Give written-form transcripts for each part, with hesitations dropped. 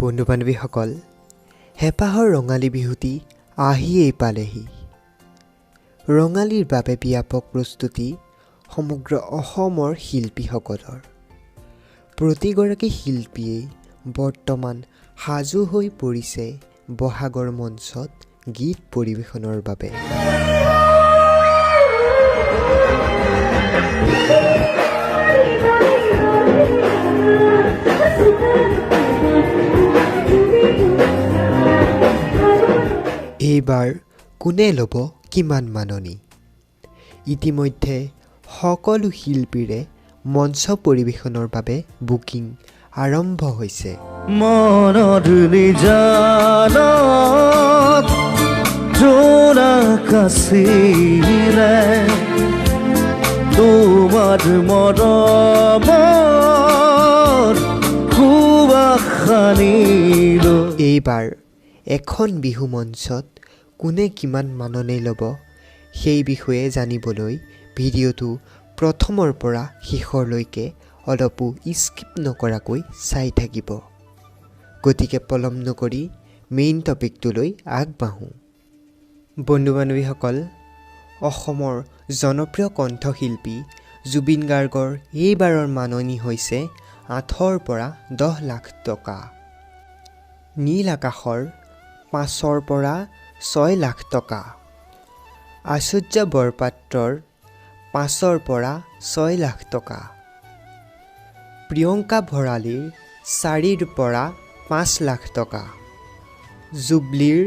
বন্ধু বান্ধৱীসকল হেঁপাহৰ ৰঙালী বিহুটি আহিয়েই পালেহি ৰঙালীৰ বাবে ব্যাপক প্ৰস্তুতি সমগ্ৰ অসমৰ শিল্পীসকলৰ প্ৰতিগৰাকী শিল্পীয়ে বৰ্তমান সাজু হৈ পৰিছে বহাগৰ মঞ্চত গীত পৰিৱেশনৰ বাবে এইবাৰ কোনে ল'ব কিমান মাননি ইতিমধ্যে সকলো শিল্পীৰে মঞ্চ পৰিৱেশনৰ বাবে বুকিং আৰম্ভ হৈছে মনধুলি জানত জোৰা কাছিলে তোমাৰ মৰমৰ সুবাসনিলো এইবাৰ এখন বিহু মঞ্চত কোনে কিমান মাননি ল'ব সেই বিষয়ে জানিবলৈ ভিডিঅ'টো প্ৰথমৰ পৰা শেষলৈকে অলপো স্কিপ নকৰাকৈ চাই থাকিব গতিকে পলম নকৰি মেইন টপিকটোলৈ আগবাঢ়োঁ বন্ধু বান্ধৱীসকল অসমৰ জনপ্ৰিয় কণ্ঠশিল্পী জুবিন গাৰ্গৰ এইবাৰৰ মাননি হৈছে 8ৰ পৰা 10 লাখ টকা নীল আকাশৰ 5ৰ পৰা 6 লাখ টকা আশুৰ্য বৰপাত্ৰৰ 5ৰ পৰা 6 লাখ টকা প্ৰিয়ংকা ভৰালীৰ 4ৰ পৰা 5 লাখ টকা জুবলীৰ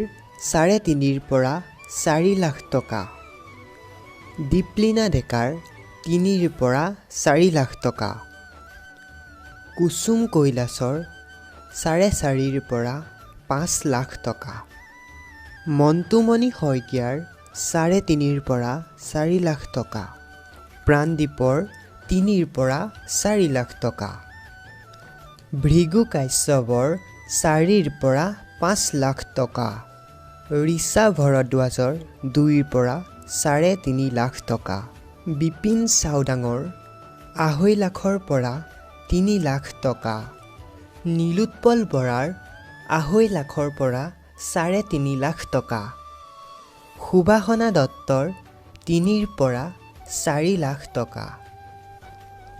3.5ৰ পৰা 4 লাখ টকা দীপলিনা ডেকাৰ 3ৰ পৰা 4 লাখ টকা কুসুম কৈলাশৰ 4.5ৰ পৰা 5 লাখ টকা মন্তুমণি শইকীয়াৰ 3.5ৰ পৰা 4 লাখ টকা প্ৰাণদীপৰ 3ৰ পৰা 4 লাখ টকা ভৃগু কাশ্যপৰ 4ৰ পৰা 5 লাখ টকা ঋষা ভৰদ্বাজৰ 2ৰ পৰা 3.5 লাখ টকা বিপিন চাওডাঙৰ 2.5 লাখৰ পৰা 3 লাখ টকা নীলোৎপল বৰাৰ 2.5 লাখৰ পৰা 3.5 লাখ টকা সুবাসনা দত্তৰ 3ৰ পৰা 4 লাখ টকা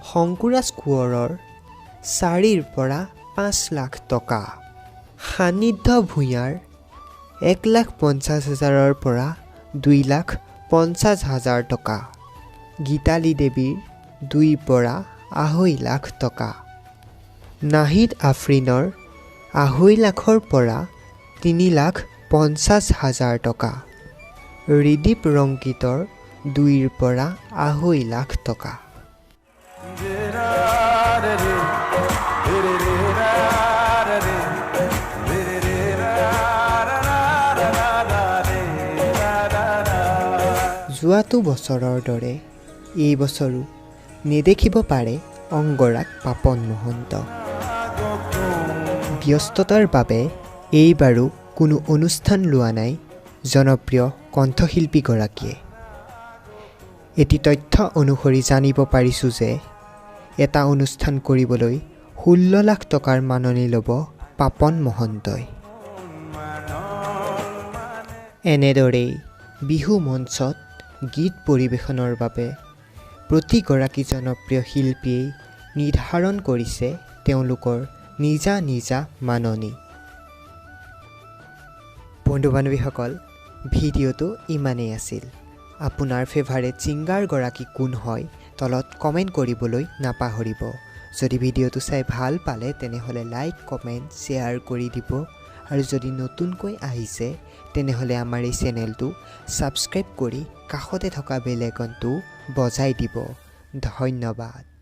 শংকুৰাজ কোঁৱৰৰ 4ৰ পৰা 5 লাখ টকা সান্নিধ্য ভূঞাৰ 1,50,000ৰ পৰা 2,50,000 টকা গীতালি দেৱীৰ 2ৰ পৰা 2.5 লাখ টকা নাহিদ আফৰিনৰ 2.5 লাখৰ পৰা 3,50,000 টকা ৰিদীপ ৰংকিতৰ 2ৰ পৰা 2.5 লাখ টকা যোৱাটো বছৰৰ দৰে এই বছৰো নেদেখিব পাৰে অংগৰাগ পাপন মহন্ত ব্যস্ততাৰ বাবে এইবাৰো কোনো অনুষ্ঠান লোৱা নাই জনপ্ৰিয় কণ্ঠশিল্পীগৰাকীয়ে এটি তথ্য অনুসৰি জানিব পাৰিছোঁ যে এটা অনুষ্ঠান কৰিবলৈ 16 লাখ টকাৰ মাননি ল'ব পাপন মহন্তই এনেদৰেই বিহু মঞ্চত গীত পৰিৱেশনৰ বাবে প্ৰতিগৰাকী জনপ্ৰিয় শিল্পীয়ে নিৰ্ধাৰণ কৰিছে তেওঁলোকৰ নিজা নিজা মাননি বন্ধু বান্ধৱীসকল ভিডিঅ'টো ইমানেই আছিল আপোনাৰ ফেভাৰেট ছিংগাৰগৰাকী কোন হয় তলত কমেণ্ট কৰিবলৈ নাপাহৰিব যদি ভিডিঅ'টো চাই ভাল পালে তেনেহ'লে লাইক কমেণ্ট শ্বেয়াৰ কৰি দিব আৰু যদি নতুনকৈ আহিছে তেনেহ'লে আমাৰ এই চেনেলটো ছাবস্ক্ৰাইব কৰি কাষতে থকা বেল আইকনটো বজাই দিব ধন্যবাদ